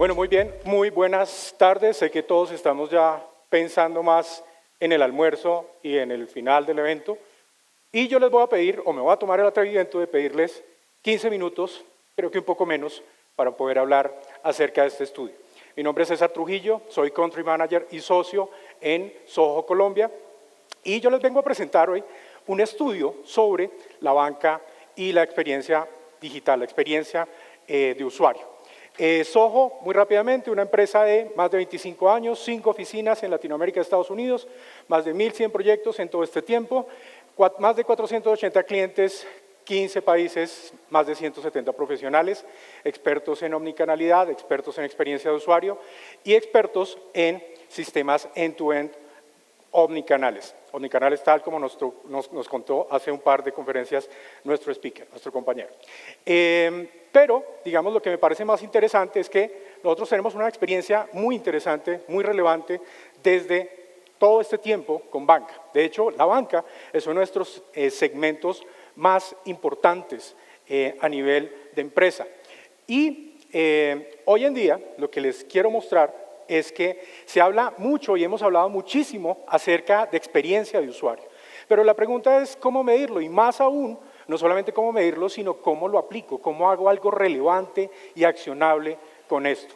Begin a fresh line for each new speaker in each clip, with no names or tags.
Bueno, muy bien, muy buenas tardes. Sé que todos estamos ya pensando más en el almuerzo y en el final del evento. Y yo les voy a pedir, o me voy a tomar el atrevimiento de pedirles 15 minutos, creo que un poco menos, para poder hablar acerca de este estudio. Mi nombre es César Trujillo, soy Country Manager y socio en Soho, Colombia. Y yo les vengo a presentar hoy un estudio sobre la banca y la experiencia digital, la experiencia de usuario. Soho, muy rápidamente, una empresa de más de 25 años, 5 oficinas en Latinoamérica y Estados Unidos, más de 1.100 proyectos en todo este tiempo, más de 480 clientes, 15 países, más de 170 profesionales, expertos en omnicanalidad, expertos en experiencia de usuario y expertos en sistemas end-to-end omnicanales. Omnicanales tal como nos contó hace un par de conferencias nuestro speaker, nuestro compañero. Pero, digamos, lo que me parece más interesante es que nosotros tenemos una experiencia muy interesante, muy relevante desde todo este tiempo con banca. De hecho, la banca es uno de nuestros segmentos más importantes a nivel de empresa. Y hoy en día lo que les quiero mostrar es que se habla mucho y hemos hablado muchísimo acerca de experiencia de usuario. Pero la pregunta es cómo medirlo y más aún, no solamente cómo medirlo, sino cómo lo aplico, cómo hago algo relevante y accionable con esto.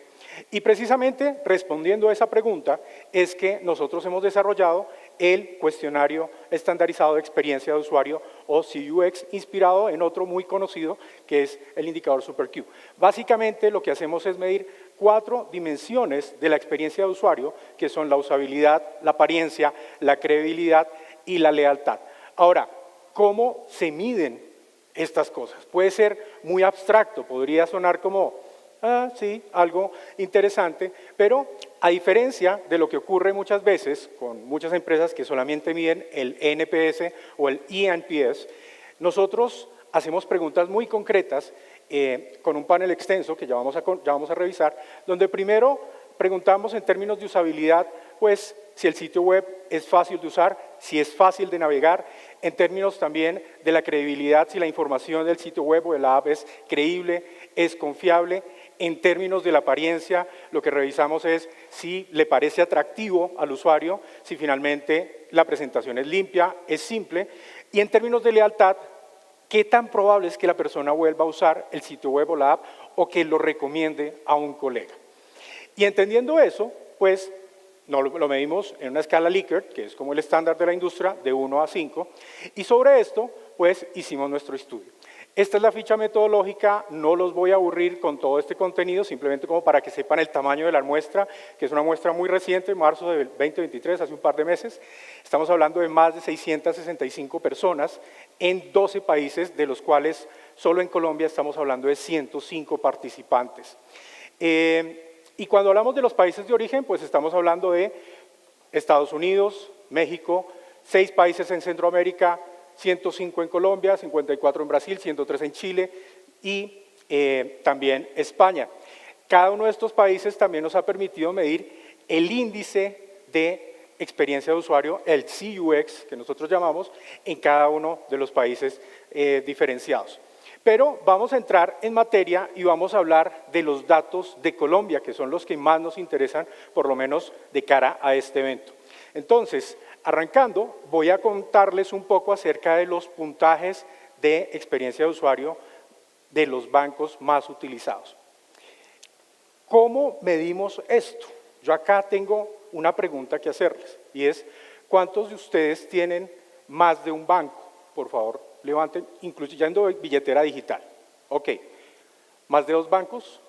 Y precisamente respondiendo a esa pregunta es que nosotros hemos desarrollado el cuestionario estandarizado de experiencia de usuario o CUX, inspirado en otro muy conocido que es el indicador SuperQ. Básicamente lo que hacemos es medir 4 dimensiones de la experiencia de usuario, que son la usabilidad, la apariencia, la credibilidad y la lealtad. Ahora, ¿cómo se miden estas cosas? Puede ser muy abstracto, podría sonar como, sí, algo interesante, pero a diferencia de lo que ocurre muchas veces con muchas empresas que solamente miden el NPS o el eNPS, nosotros hacemos preguntas muy concretas con un panel extenso que ya vamos a revisar, donde primero preguntamos en términos de usabilidad, pues si el sitio web es fácil de usar, si es fácil de navegar, en términos también de la credibilidad, si la información del sitio web o de la app es creíble, es confiable. En términos de la apariencia, lo que revisamos es si le parece atractivo al usuario, si finalmente la presentación es limpia, es simple. Y en términos de lealtad, ¿qué tan probable es que la persona vuelva a usar el sitio web o la app o que lo recomiende a un colega? Y entendiendo eso, pues lo medimos en una escala Likert, que es como el estándar de la industria, de 1 a 5, y sobre esto, pues hicimos nuestro estudio. Esta es la ficha metodológica, no los voy a aburrir con todo este contenido, simplemente como para que sepan el tamaño de la muestra, que es una muestra muy reciente, marzo del 2023, hace un par de meses. Estamos hablando de más de 665 personas en 12 países, de los cuales solo en Colombia estamos hablando de 105 participantes. Y cuando hablamos de los países de origen, pues estamos hablando de Estados Unidos, México, 6 países en Centroamérica, 105 en Colombia, 54 en Brasil, 103 en Chile y también España. Cada uno de estos países también nos ha permitido medir el índice de experiencia de usuario, el CUX, que nosotros llamamos, en cada uno de los países diferenciados. Pero vamos a entrar en materia y vamos a hablar de los datos de Colombia, que son los que más nos interesan, por lo menos de cara a este evento. Entonces, arrancando, voy a contarles un poco acerca de los puntajes de experiencia de usuario de los bancos más utilizados. ¿Cómo medimos esto? Yo acá tengo una pregunta que hacerles y es, ¿cuántos de ustedes tienen más de un banco? Por favor, levanten, incluyendo billetera digital. Ok, ¿más de 2 bancos?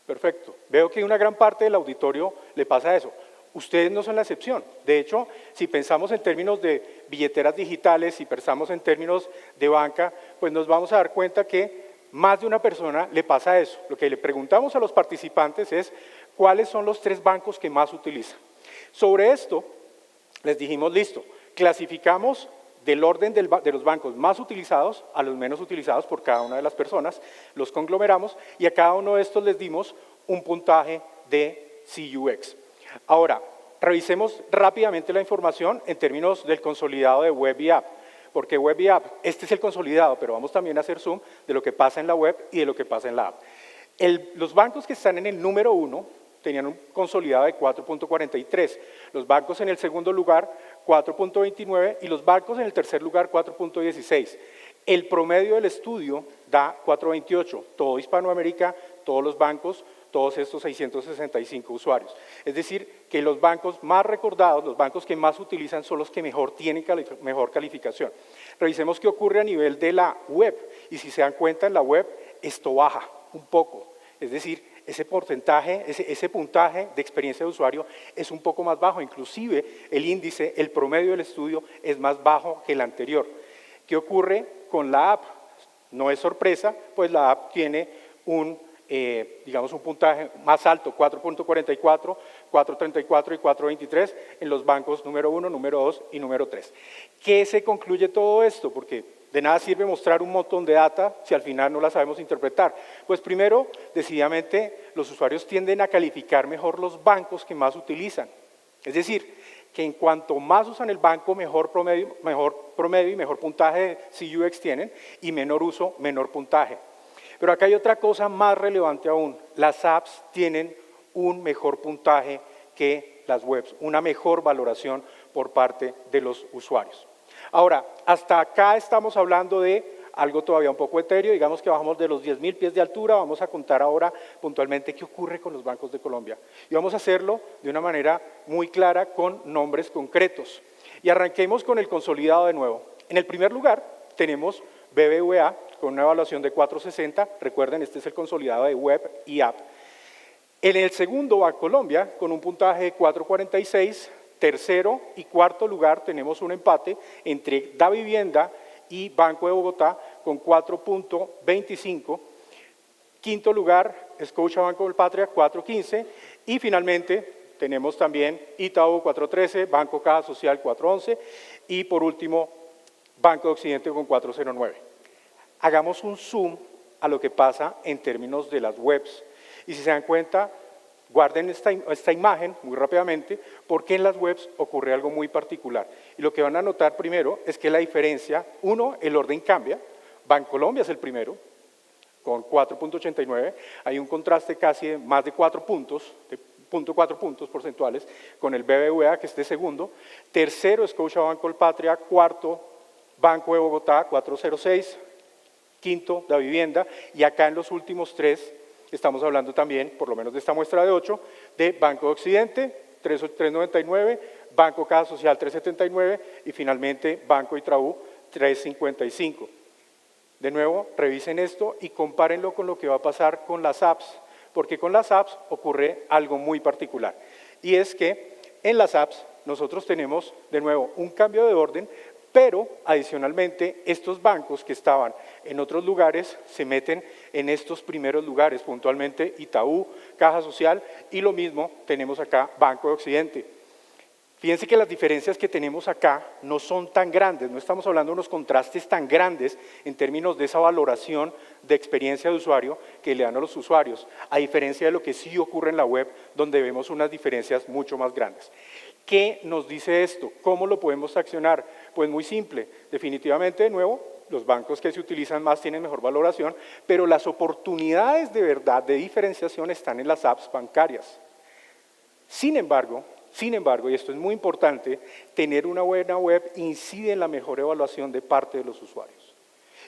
Perfecto. Veo que una gran parte del auditorio le pasa eso. Ustedes no son la excepción. De hecho, si pensamos en términos de billeteras digitales, si pensamos en términos de banca, pues nos vamos a dar cuenta que más de una persona le pasa eso. Lo que le preguntamos a los participantes es cuáles son los 3 bancos que más utilizan. Sobre esto, les dijimos, listo, clasificamos del orden de los bancos más utilizados a los menos utilizados por cada una de las personas, los conglomeramos y a cada uno de estos les dimos un puntaje de CUX. Ahora, revisemos rápidamente la información en términos del consolidado de web y app. Porque web y app, este es el consolidado, pero vamos también a hacer zoom de lo que pasa en la web y de lo que pasa en la app. Los bancos que están en el número 1 tenían un consolidado de 4.43, los bancos en el segundo lugar 4.29 y los bancos en el tercer lugar 4.16. El promedio del estudio da 4.28, todo Hispanoamérica, todos los bancos, todos estos 665 usuarios. Es decir, que los bancos más recordados, los bancos que más utilizan son los que mejor tienen mejor calificación. Revisemos qué ocurre a nivel de la web y si se dan cuenta en la web esto baja un poco, es decir, ese porcentaje, ese puntaje de experiencia de usuario es un poco más bajo, inclusive el índice, el promedio del estudio es más bajo que el anterior. ¿Qué ocurre con la app? No es sorpresa, pues la app tiene digamos un puntaje más alto, 4.44, 4.34 y 4.23 en los bancos número 1, número 2 y número 3. ¿Qué se concluye todo esto? Porque de nada sirve mostrar un montón de data si al final no la sabemos interpretar. Pues primero, decididamente, los usuarios tienden a calificar mejor los bancos que más utilizan. Es decir, que en cuanto más usan el banco, mejor promedio y mejor puntaje de CUX tienen, y menor uso, menor puntaje. Pero acá hay otra cosa más relevante aún. Las apps tienen un mejor puntaje que las webs, una mejor valoración por parte de los usuarios. Ahora, hasta acá estamos hablando de algo todavía un poco etéreo, digamos que bajamos de los 10.000 pies de altura, vamos a contar ahora puntualmente qué ocurre con los bancos de Colombia. Y vamos a hacerlo de una manera muy clara con nombres concretos. Y arranquemos con el consolidado de nuevo. En el primer lugar tenemos BBVA con una evaluación de 460, recuerden, este es el consolidado de web y app. En el segundo Bancolombia con un puntaje de 446, tercero y cuarto lugar tenemos un empate entre Davivienda y Banco de Bogotá con 4.25. Quinto lugar, Scotiabank Colpatria 4.15 y finalmente tenemos también Itaú 4.13, Banco Caja Social 4.11 y por último Banco de Occidente con 4.09. Hagamos un zoom a lo que pasa en términos de las webs y si se dan cuenta, guarden esta imagen muy rápidamente porque en las webs ocurre algo muy particular. Y lo que van a notar primero es que la diferencia, uno, el orden cambia, Bancolombia es el primero, con 4.89, hay un contraste casi de más de 4 puntos, de 0.4 puntos porcentuales, con el BBVA que es de segundo, tercero Scotiabank Colpatria, cuarto Banco de Bogotá 4.06, quinto Davivienda y acá en los últimos tres estamos hablando también, por lo menos de esta muestra de 8, de Banco de Occidente, 3.99, Banco Caja Social, 3.79 y finalmente Banco Itaú, 3.55. De nuevo, revisen esto y compárenlo con lo que va a pasar con las apps, porque con las apps ocurre algo muy particular. Y es que en las apps nosotros tenemos, de nuevo, un cambio de orden, pero adicionalmente estos bancos que estaban en otros lugares se meten en estos primeros lugares, puntualmente Itaú, Caja Social y lo mismo tenemos acá Banco de Occidente. Fíjense que las diferencias que tenemos acá no son tan grandes, no estamos hablando de unos contrastes tan grandes en términos de esa valoración de experiencia de usuario que le dan a los usuarios, a diferencia de lo que sí ocurre en la web, donde vemos unas diferencias mucho más grandes. ¿Qué nos dice esto? ¿Cómo lo podemos accionar? Pues muy simple, definitivamente de nuevo, los bancos que se utilizan más tienen mejor valoración, pero las oportunidades de verdad de diferenciación están en las apps bancarias. Sin embargo, y esto es muy importante, tener una buena web incide en la mejor evaluación de parte de los usuarios.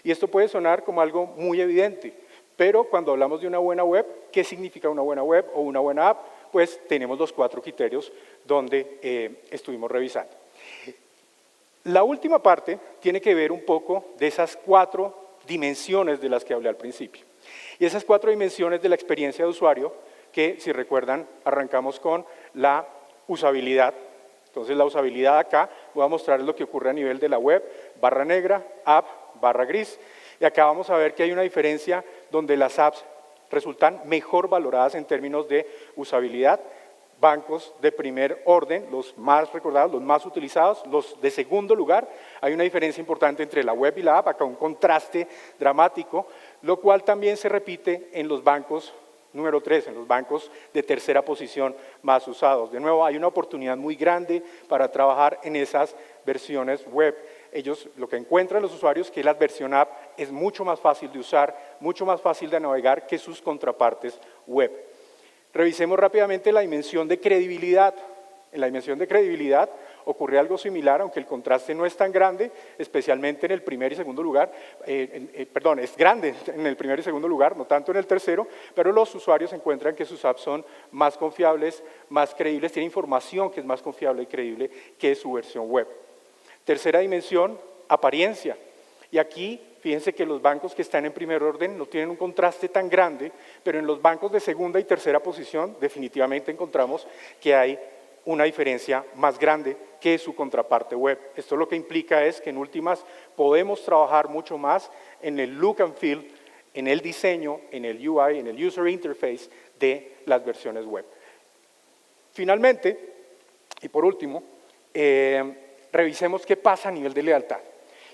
Y esto puede sonar como algo muy evidente, pero cuando hablamos de una buena web, ¿qué significa una buena web o una buena app? Pues tenemos los 4 criterios donde estuvimos revisando. La última parte tiene que ver un poco de esas 4 dimensiones de las que hablé al principio. Y esas 4 dimensiones de la experiencia de usuario, que si recuerdan, arrancamos con la usabilidad. Entonces la usabilidad acá, voy a mostrarles lo que ocurre a nivel de la web, barra negra, app, barra gris, y acá vamos a ver que hay una diferencia donde las apps resultan mejor valoradas en términos de usabilidad, bancos de primer orden, los más recordados, los más utilizados, los de segundo lugar, hay una diferencia importante entre la web y la app, acá un contraste dramático, lo cual también se repite en los bancos número 3, en los bancos de tercera posición más usados. De nuevo, hay una oportunidad muy grande para trabajar en esas versiones web. Ellos lo que encuentran los usuarios es que la versión app es mucho más fácil de usar, mucho más fácil de navegar que sus contrapartes web. Revisemos rápidamente la dimensión de credibilidad. En la dimensión de credibilidad ocurre algo similar, aunque el contraste no es tan grande, especialmente en el primer y segundo lugar, es grande en el primer y segundo lugar, no tanto en el tercero, pero los usuarios encuentran que sus apps son más confiables, más creíbles, tienen información que es más confiable y creíble que su versión web. Tercera dimensión, apariencia. Y aquí, fíjense que los bancos que están en primer orden no tienen un contraste tan grande, pero en los bancos de segunda y tercera posición definitivamente encontramos que hay una diferencia más grande que su contraparte web. Esto lo que implica es que en últimas podemos trabajar mucho más en el look and feel, en el diseño, en el UI, en el user interface de las versiones web. Finalmente, y por último, revisemos qué pasa a nivel de lealtad.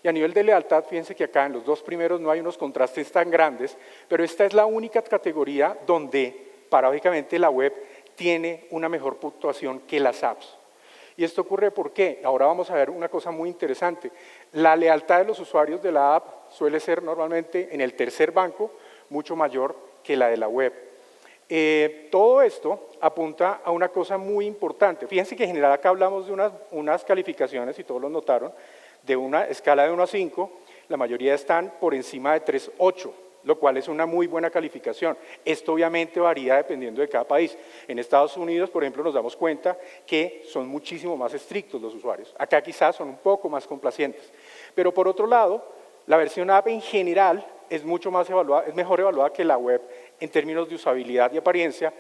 Y a nivel de lealtad, fíjense que acá en los dos primeros no hay unos contrastes tan grandes, pero esta es la única categoría donde, paradójicamente, la web tiene una mejor puntuación que las apps. ¿Y esto ocurre por qué? Ahora vamos a ver una cosa muy interesante. La lealtad de los usuarios de la app suele ser normalmente en el tercer banco mucho mayor que la de la web. Todo esto apunta a una cosa muy importante. Fíjense que en general acá hablamos de unas calificaciones, y todos lo notaron, de una escala de 1 a 5, la mayoría están por encima de 3.8, lo cual es una muy buena calificación. Esto obviamente varía dependiendo de cada país. En Estados Unidos, por ejemplo, nos damos cuenta que son muchísimo más estrictos los usuarios. Acá quizás son un poco más complacientes. Pero por otro lado, la versión app en general es mucho más evaluada, es mejor evaluada que la web en términos de usabilidad y apariencia.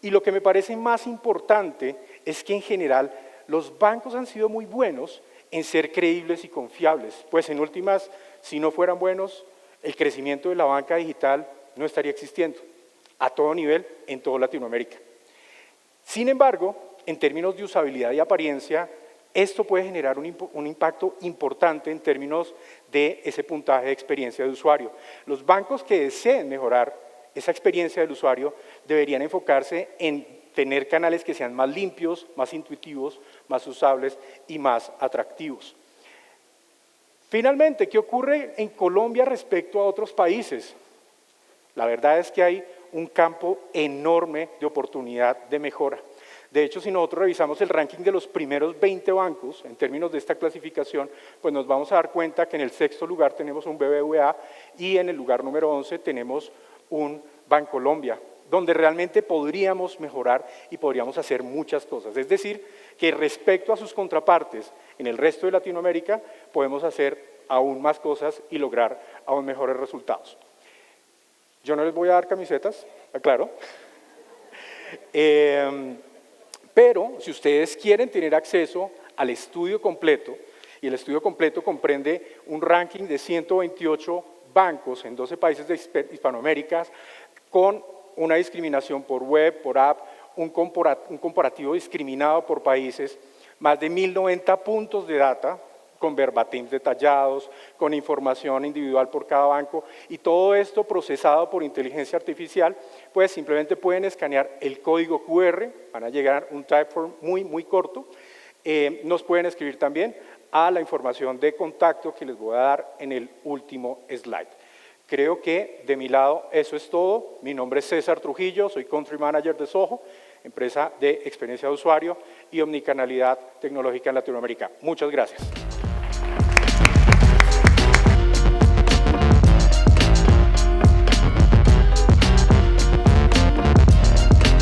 Y lo que me parece más importante es que en general los bancos han sido muy buenos en ser creíbles y confiables, pues en últimas, si no fueran buenos, el crecimiento de la banca digital no estaría existiendo a todo nivel en toda Latinoamérica. Sin embargo, en términos de usabilidad y apariencia, esto puede generar un impacto importante en términos de ese puntaje de experiencia de usuario. Los bancos que deseen mejorar esa experiencia del usuario deberían enfocarse en tener canales que sean más limpios, más intuitivos, más usables y más atractivos. Finalmente, ¿qué ocurre en Colombia respecto a otros países? La verdad es que hay un campo enorme de oportunidad de mejora. De hecho, si nosotros revisamos el ranking de los primeros 20 bancos, en términos de esta clasificación, pues nos vamos a dar cuenta que en el sexto lugar tenemos un BBVA y en el lugar número 11 tenemos un Bancolombia, donde realmente podríamos mejorar y podríamos hacer muchas cosas. Es decir, que respecto a sus contrapartes en el resto de Latinoamérica, podemos hacer aún más cosas y lograr aún mejores resultados. Yo no les voy a dar camisetas, aclaro, pero si ustedes quieren tener acceso al estudio completo, y el estudio completo comprende un ranking de 128 bancos en 12 países de Hispanoamérica, con una discriminación por web, por app, un comparativo discriminado por países, más de 1090 puntos de data, con verbatims detallados, con información individual por cada banco, y todo esto procesado por inteligencia artificial, pues simplemente pueden escanear el código QR, van a llegar un typeform muy corto, nos pueden escribir también a la información de contacto que les voy a dar en el último slide. Creo que de mi lado eso es todo. Mi nombre es César Trujillo, soy Country Manager de Soho, empresa de experiencia de usuario y omnicanalidad tecnológica en Latinoamérica. Muchas gracias.